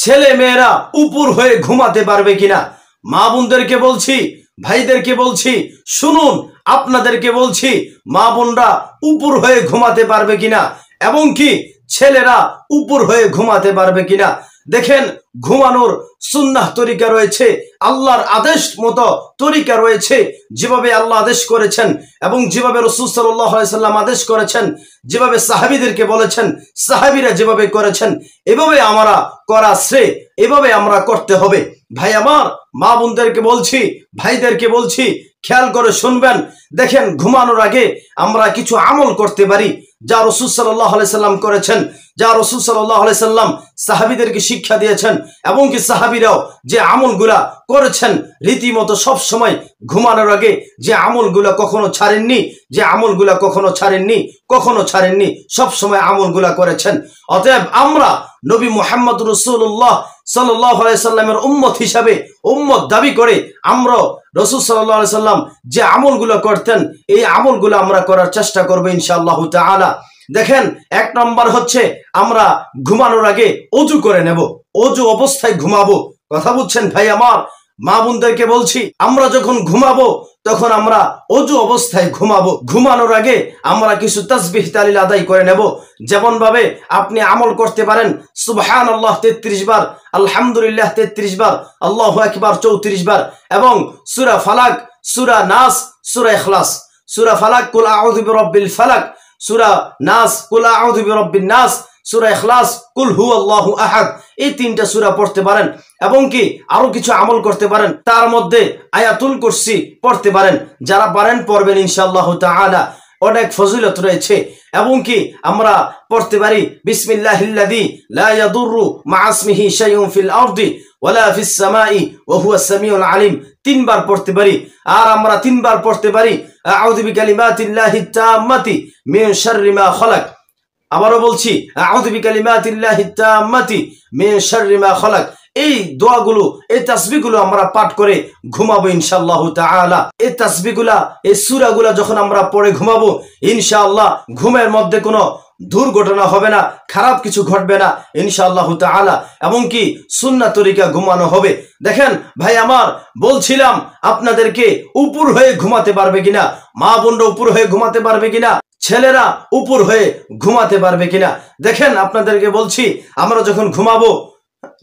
ছেলে মেয়েরা উপর হয়ে ঘুমাতে পারবে কিনা। মা বোনদেরকে বলছি, ভাইদেরকে বলছি, শুনুন, আপনাদেরকে বলছি, মা বোনরা উপর হয়ে ঘুমাতে পারবে কিনা এবং কি ছেলেরা উপর হয়ে ঘুমাতে পারবে কিনা। দেখেন, ঘুমানোর সুন্নাহ তরিকা রয়েছে, আল্লাহর আদেশ মতো তরিকা রয়েছে। যেভাবে আল্লাহ আদেশ করেছেন এবং যেভাবে রাসূল সাল্লাল্লাহু আলাইহি সাল্লাম আদেশ করেছেন, যেভাবে সাহাবীদেরকে বলেছেন, সাহাবীরা যেভাবে করেছেন, এভাবে আমরা করা শ্রেয়, এভাবে আমরা করতে হবে। ভাই আমার, মা বোনদেরকে বলছি, ভাইদেরকে বলছি, খেয়াল করে শুনবেন। দেখেন, ঘুমানোর আগে আমরা কিছু আমল করতে পারি যা রাসূল সাল্লাল্লাহু আলাইহি সাল্লাম করেছেন, যা রাসূল সাল্লাল্লাহু আলাইহি সাল্লাম সাহাবীদেরকে শিক্ষা দিয়েছেন এবং কি সাহাবীরাও যে আমলগুলা করেছেন রীতিমতো সব সময় ঘুমানোর আগে, যে আমলগুলা কখনো ছাড়েননি, যে আমলগুলা কখনো ছাড়েননি, সব সময় আমলগুলা করেছেন। অতএব আমরা নবী মুহাম্মদ রাসূলুল্লাহ সাল্লাল্লাহু আলাইহি সাল্লামের উম্মত হিসাবে, উম্মত দাবি করে আমরা রাসূল সাল্লাল্লাহু আলাইহি সাল্লাম যে আমলগুলো করতেন এই আমলগুলো আমরা করার চেষ্টা করব ইনশাআল্লাহ তাআলা। দেখেন, এক নম্বর হচ্ছে আমরা ঘুমানোর আগে ওযু করে নেব, ওযু অবস্থায় ঘুমাবো। কথা বুঝছেন ভাই আমার? মা বোনদেরকে বলছি, আমরা যখন ঘুমাবো তখন আমরা ওযু অবস্থায় ঘুমাবো। ঘুমানোর আগে আমরা কিছু তাসবিহ তাহলিল আদায় করে নেব। যেমন ভাবে আপনি আমল করতে পারেন সুবহানাল্লাহ 33 বার, আলহামদুলিল্লাহ 33 বার, আল্লাহু আকবার 34 বার এবং সূরা ফালাক, সূরা নাস, সূরা ইখলাস। সূরা ফালাক কুল আউযু বিরাব্বিল ফালাক, সূরা নাস কুল আউযু বিরাব্বিন নাস, সূরা ইখলাস কুল হুয়াল্লাহু আহাদ। এই তিনটা সূরা পড়তে পারেন এবং কি আরো কিছু আমল করতে পারেন। তার মধ্যে আয়াতুল কুরসি পড়তে পারেন। যারা পারেন পড়বেন ইনশাআল্লাহ তাআলা, অনেক ফজিলত রয়েছে। এবং কি আমরা পড়তে পারি বিসমিল্লাহিল্লাযী লা ইয়াদুররু মা ইসমিহি শাইউন ফিল আরদি ওয়ালা ফিস সামাই ওয়া হুয়াস সামিউল আলিম। 3 বার পড়তে পারি। আর আমরা 3 বার পড়তে পারি আউযু বিকালিমাতিল্লাহিত তাম্মাতি মিন শাররি মা খালাক। আবারও বলছি আউযু বিকালিমাতিল্লাহিত তাম্মাতি মিন শাররি মা খালাক। এই দোয়াগুলো, এই তাসবিহগুলো আমরা পাঠ করে ঘুমাবো ইনশাআল্লাহ তাআলা। এই তাসবিহগুলা, এই সূরাগুলা যখন আমরা পড়ে ঘুমাবো ইনশাআল্লাহ ঘুমের মধ্যে কোনো দুর্ঘটনা হবে না, খারাপ কিছু ঘটবে না ইনশাআল্লাহ তাআলা এবং কি সুন্নাহ তরিকা ঘুমানো হবে। দেখেন ভাই আমার, বলছিলাম আপনাদেরকে উপর হয়ে ঘুমাতে পারবে কিনা, মা বোনরা উপর হয়ে ঘুমাতে পারবে কিনা, ছেলেরা উপর হয়ে ঘুমাতে পারবে কিনা। দেখেন, আপনাদেরকে বলছি, আমরা যখন ঘুমাবো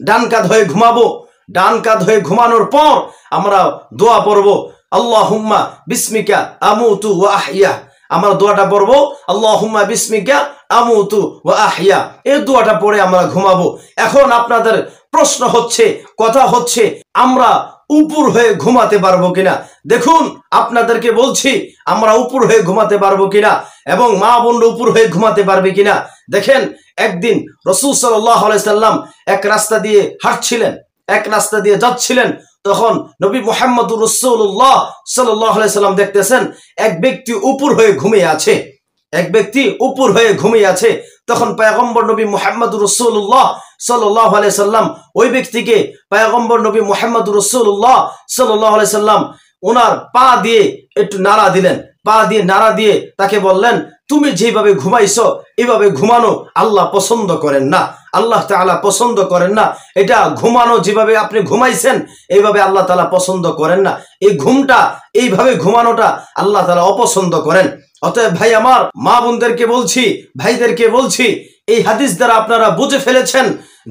ডান কাঁধ হয়ে ঘুমাবো। ডান কাঁধ হয়ে ঘুমানোর পর আমরা দোয়া পড়বো আল্লাহুম্মা বিসমিকা আমুতু ওয়া আহইয়া। আমরা দোয়াটা পড়বো আল্লাহুম্মা বিসমিকা আমুতু ওয়া আহইয়া। এই দোয়াটা পড়ে আমরা ঘুমাবো। এখন আপনাদের প্রশ্ন হচ্ছে, কথা হচ্ছে, আমরা উপর হয়ে ঘুমাতে পারবো কিনা। দেখুন, আপনাদেরকে বলছি, আমরা উপর হয়ে ঘুমাতে পারবো কিনা এবং মা বোনরা উপর হয়ে ঘুমাতে পারবে কিনা। দেখেন, একদিন রাসূল সাল্লাল্লাহু আলাইহি সাল্লাম এক রাস্তা দিয়ে হাঁটছিলেন, এক রাস্তা দিয়ে যাচ্ছিলেন। তখন নবী মুহাম্মদুর রাসূলুল্লাহ সাল্লাল্লাহু আলাইহি সাল্লাম দেখতেছেন এক ব্যক্তি উপর হয়ে ঘুমিয়ে আছে, এক ব্যক্তি উপর হয়ে ঘুমিয়ে আছে। তখন পয়গম্বর নবী মুহাম্মদুর রাসূলুল্লাহ সাল্লাল্লাহু আলাইহি সাল্লাম ওই ব্যক্তিকে, পয়গম্বর নবী মুহাম্মদুর রাসূলুল্লাহ সাল্লাল্লাহু আলাইহি সাল্লাম ওনার পা দিয়ে একটু নাড়া দিলেন। পা দিয়ে নাড়া দিয়ে তাকে বললেন, তুমি যেভাবে ঘুমাইছো এভাবে ঘুমানো আল্লাহ পছন্দ করেন না, আল্লাহ তাআলা পছন্দ করেন না। এটা ঘুমানো যেভাবে আপনি ঘুমাইছেন এইভাবে আল্লাহ তাআলা পছন্দ করেন না। এই ঘুমটা, এইভাবে ঘুমানোটা আল্লাহ তাআলা অপছন্দ করেন। অতএব ভাই আমার, মা বোনদেরকে বলছি, ভাইদেরকে বলছি, এই হাদিস দ্বারা আপনারা বুঝে ফেলেছেন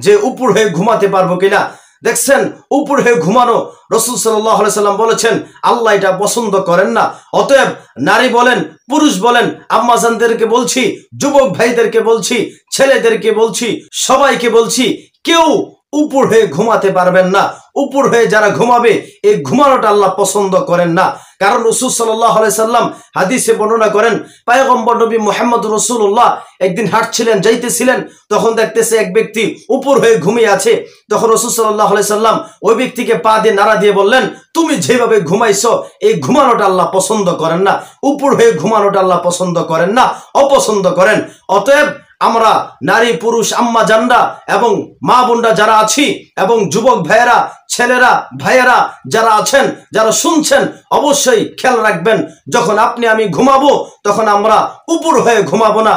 যে উপর হয়ে ঘুমাতে পারবো কিনা। দেখছেন, উপর হয়ে ঘুমানো রাসূল সাল্লাল্লাহু আলাইহি সাল্লাম বলেছেন আল্লাহ এটা পছন্দ করেন না। অতএব নারী বলেন, পুরুষ বলেন, আম্মাজানদেরকে বলছি, যুবক ভাইদেরকে বলছি, ছেলেদেরকে বলছি, সবাইকে বলছি, কেউ উপর হয়ে ঘুমাতে পারবেন না। উপর হয়ে যারা ঘুমাবে এই ঘুমানোটা আল্লাহ পছন্দ করেন না। কারণ রাসূল সাল্লাল্লাহু আলাইহি সাল্লাম হাদিসে বর্ণনা করেন, পয়গম্বর নবী মুহাম্মদ রাসূলুল্লাহ একদিন হাঁটছিলেন, যাইতেছিলেন, তখন দেখতেছে এক ব্যক্তি উপর হয়ে ঘুমিয়ে আছে। তখন রাসূল সাল্লাল্লাহু আলাইহি সাল্লাম ওই ব্যক্তিকে পা দিয়ে নাড়া দিয়ে বললেন, তুমি যেভাবে ঘুমাইছো এই ঘুমানোটা আল্লাহ পছন্দ করেন না। উপর হয়ে ঘুমানোটা আল্লাহ পছন্দ করেন না, অপছন্দ করেন। অতএব আমরা নারী পুরুষ আম্মা জানরা এবং মা বোনরা যারা আছি এবং যুবক ভাইয়েরা, ছেলেরা, ভাইয়েরা যারা আছেন, যারা শুনছেন, অবশ্যই খেয়াল রাখবেন, যখন আপনি আমি ঘুমাবো তখন আমরা উপর হয়ে ঘুমাবো না।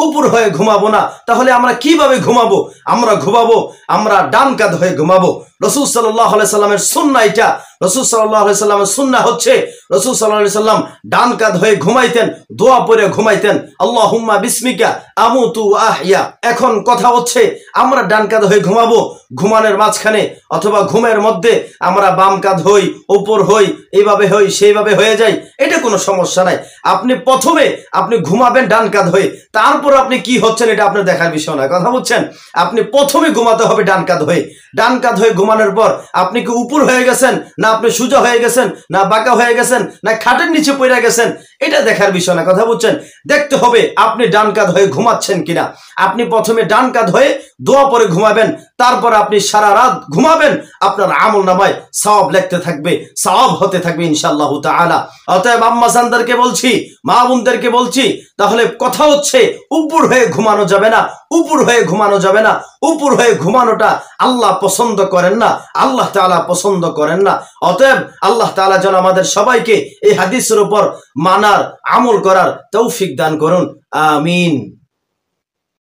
উপর হয়ে ঘুমাবো না, তাহলে আমরা কিভাবে ঘুমাবো? আমরা ঘুমাবো, আমরা ডান কাঁধ হয়ে ঘুমাবো। রাসূল সাল্লাল্লাহু আলাইহি সাল্লামের সুন্নাহ এটা। রাসূল সাল্লাল্লাহু আলাইহি সাল্লামের সুন্নাহ হচ্ছে রাসূল সাল্লাল্লাহু আলাইহি সাল্লাম ডান কাঁধ হয়ে ঘুমাইতেন, দোয়া পড়ে ঘুমাইতেন, আল্লাহুম্মা বিসমিকা আমুতু ওয়া আহইয়া। এখন কথা হচ্ছে আমরা ডান কাঁধ হয়ে ঘুমাবো, ঘুমানোর মাঝখানে অথবা ঘুমের মধ্যে আমরা বাম কাঁধ হই, উপর হই, এইভাবে হই, সেইভাবে হয়ে যাই, এটা কোনো সমস্যা নাই। আপনি প্রথমে আপনি ঘুমাবেন ডান কাঁধ হয়ে, তারপর আপনি কি হচ্ছেন এটা আপনার দেখার বিষয় নয়। কথা বলছেন? আপনি প্রথমে ঘুমাতে হবে ডান কাঁধ হয়ে। ডান কাঁধ হয়ে ঘুমানোর পর আপনি কি উপর হয়ে গেছেন, না আপনি সোজা হয়ে গেছেন, না বাঁকা হয়ে গেছেন, না খাটের নিচে পড়ে গেছেন, এটা দেখার বিষয় না। কথা বলছেন? দেখতে হবে আপনি ডান কাঁধ হয়ে ঘুমাচ্ছেন কিনা। আপনি প্রথমে ডান কাঁধ হয়ে দোয়া পরে ঘুমাবেন, তারপর আপনি সারা রাত ঘুমাবেন, আপনার আমল নামায় সওয়াব লিখতে থাকবে, সওয়াব হতে থাকবে ইনশাআল্লাহ তাআলা। অতএব আম্মা জানদেরকে বলছি, মা বোনদেরকে বলছি, তাহলে কথা হচ্ছে উপর হয়ে ঘুমানো যাবে না, উপর হয়ে ঘুমানো যাবে না। উপর হয়ে ঘুমানোটা আল্লাহ পছন্দ করেন না, আল্লাহ তাআলা পছন্দ করেন না। অতএব আল্লাহ তাআলা যেন আমাদের সবাইকে এই হাদিসের উপর মানার, আমল করার তৌফিক দান করুন। আমিন।